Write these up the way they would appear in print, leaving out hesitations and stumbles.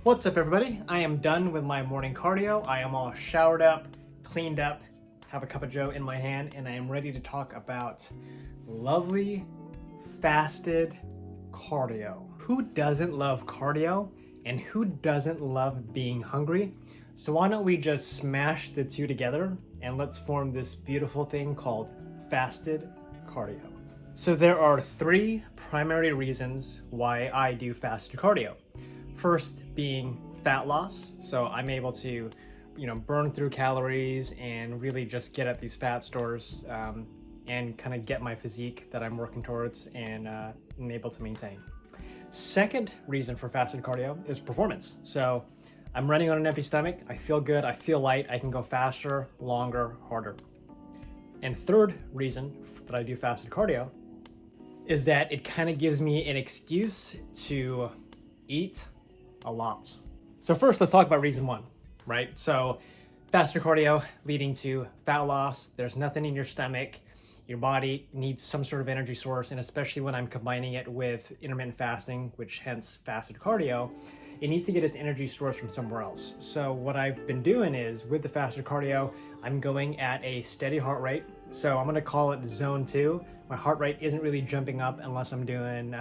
What's up, everybody? I am done with my morning cardio. I am all showered up, cleaned up, have a cup of joe in my hand, and I am ready to talk about lovely fasted cardio. Who doesn't love cardio and who doesn't love being hungry? So why don't we just smash the two together and let's form this beautiful thing called fasted cardio. So there are three primary reasons why I do fasted cardio. First being fat loss, so I'm able to, burn through calories and really just get at these fat stores and kind of get my physique that I'm working towards and am able to maintain. Second reason for fasted cardio is performance. So I'm running on an empty stomach, I feel good, I feel light, I can go faster, longer, harder. And third reason that I do fasted cardio is that it kind of gives me an excuse to eat a lot. So first, let's talk about reason one, right? So faster cardio leading to fat loss. There's nothing in your stomach. Your body needs some sort of energy source, and especially when I'm combining it with intermittent fasting, which hence fasted cardio, it needs to get its energy source from somewhere else. So what I've been doing is with the fasted cardio, I'm going at a steady heart rate. So I'm gonna call it zone 2. My heart rate isn't really jumping up unless I'm doing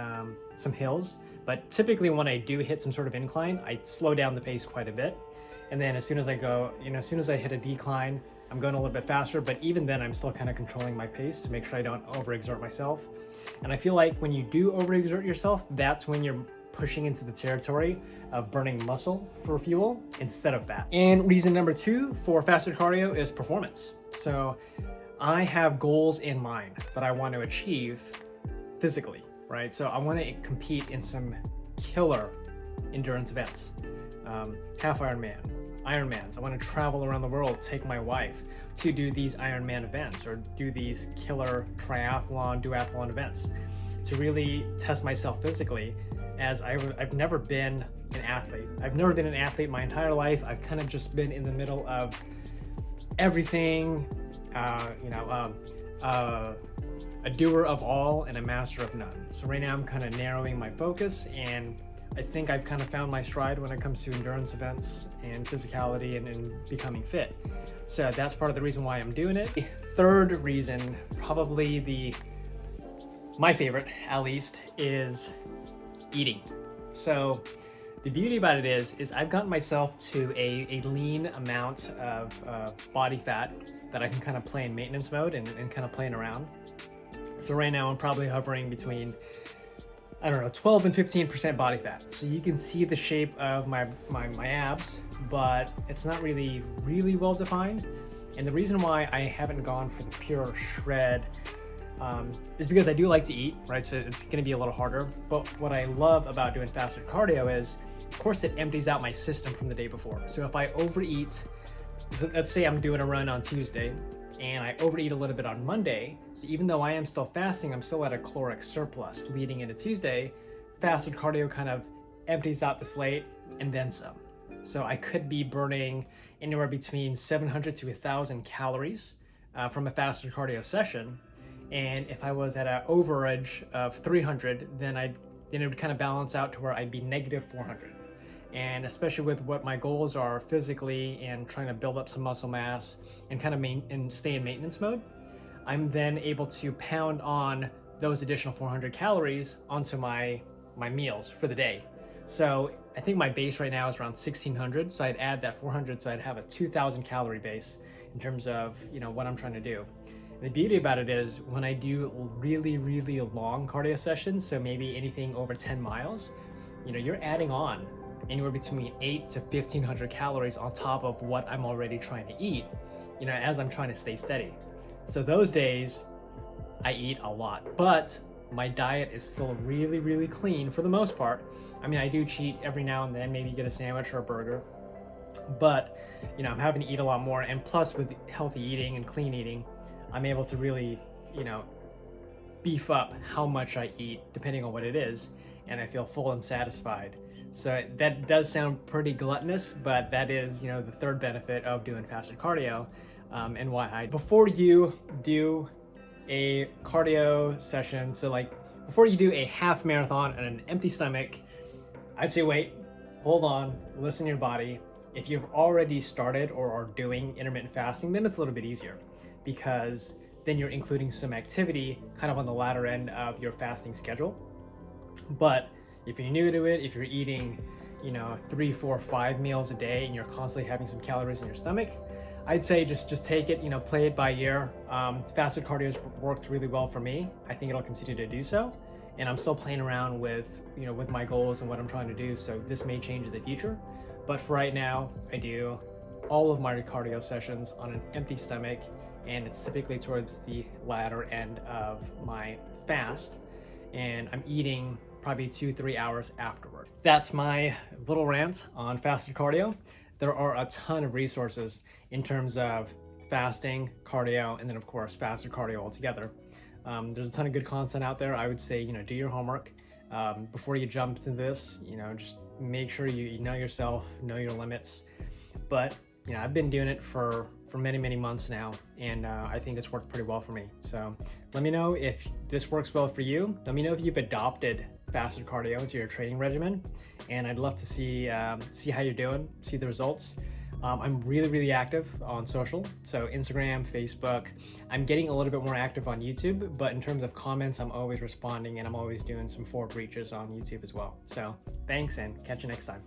some hills. But typically when I do hit some sort of incline, I slow down the pace quite a bit. And then as soon as I hit a decline, I'm going a little bit faster, but even then I'm still kind of controlling my pace to make sure I don't overexert myself. And I feel like when you do overexert yourself, that's when you're pushing into the territory of burning muscle for fuel instead of fat. And reason number 2 for fasted cardio is performance. So I have goals in mind that I want to achieve physically. Right, so I want to compete in some killer endurance events, half Ironman, Ironmans. I want to travel around the world, take my wife to do these Ironman events or do these killer triathlon, duathlon events to really test myself physically, as I've never been an athlete. I've never been an athlete my entire life. I've kind of just been in the middle of everything, a doer of all and a master of none. So right now I'm kind of narrowing my focus, and I think I've kind of found my stride when it comes to endurance events and physicality and becoming fit. So that's part of the reason why I'm doing it. Third reason, probably my favorite at least, is eating. So the beauty about it is I've gotten myself to a lean amount of body fat that I can kind of play in maintenance mode and kind of playing around. So right now I'm probably hovering between, 12 and 15% body fat. So you can see the shape of my abs, but it's not really well defined. And the reason why I haven't gone for the pure shred is because I do like to eat, right? So it's gonna be a little harder. But what I love about doing fasted cardio is, of course, it empties out my system from the day before. So if I overeat, so let's say I'm doing a run on Tuesday, and I overeat a little bit on Monday, so even though I am still fasting, I'm still at a caloric surplus leading into Tuesday. Fasted cardio kind of empties out the slate and then some. So I could be burning anywhere between 700 to 1,000 calories from a fasted cardio session. And if I was at an overage of 300, then it would kind of balance out to where I'd be negative 400. And especially with what my goals are physically and trying to build up some muscle mass and kind of stay in maintenance mode, I'm then able to pound on those additional 400 calories onto my meals for the day. So I think my base right now is around 1,600. So I'd add that 400, so I'd have a 2,000 calorie base in terms of what I'm trying to do. And the beauty about it is when I do really long cardio sessions, so maybe anything over 10 miles, you're adding on anywhere between 8 to 1,500 calories on top of what I'm already trying to eat, as I'm trying to stay steady. So those days, I eat a lot, but my diet is still really clean for the most part. I mean, I do cheat every now and then, maybe get a sandwich or a burger, but I'm having to eat a lot more. And plus with healthy eating and clean eating, I'm able to really, beef up how much I eat depending on what it is, and I feel full and satisfied. So that does sound pretty gluttonous, but that is, the third benefit of doing fasted cardio, and why before you do a cardio session, so like before you do a half marathon on an empty stomach, I'd say wait hold on, listen to your body. If you've already started or are doing intermittent fasting, then it's a little bit easier because then you're including some activity kind of on the latter end of your fasting schedule. But if you're new to it, if you're eating, 3, 4, 5 meals a day and you're constantly having some calories in your stomach, I'd say just take it, play it by ear. Fasted cardio has worked really well for me. I think it'll continue to do so. And I'm still playing around with, with my goals and what I'm trying to do. So this may change in the future. But for right now, I do all of my cardio sessions on an empty stomach, and it's typically towards the latter end of my fast. And I'm eating probably 2-3 hours afterward. That's my little rant on fasted cardio. There are a ton of resources in terms of fasting, cardio, and then of course fasted cardio altogether. There's a ton of good content out there. I would say, do your homework before you jump into this. Just make sure you know yourself, know your limits. But I've been doing it for many months now, and I think it's worked pretty well for me. So let me know if this works well for you. Let me know if you've adopted fasted cardio into your training regimen, and I'd love to see how you're doing, see the results. I'm really active on social, so Instagram, Facebook. I'm getting a little bit more active on YouTube, but in terms of comments, I'm always responding, and I'm always doing some forward reaches on YouTube as well. So thanks, and catch you next time.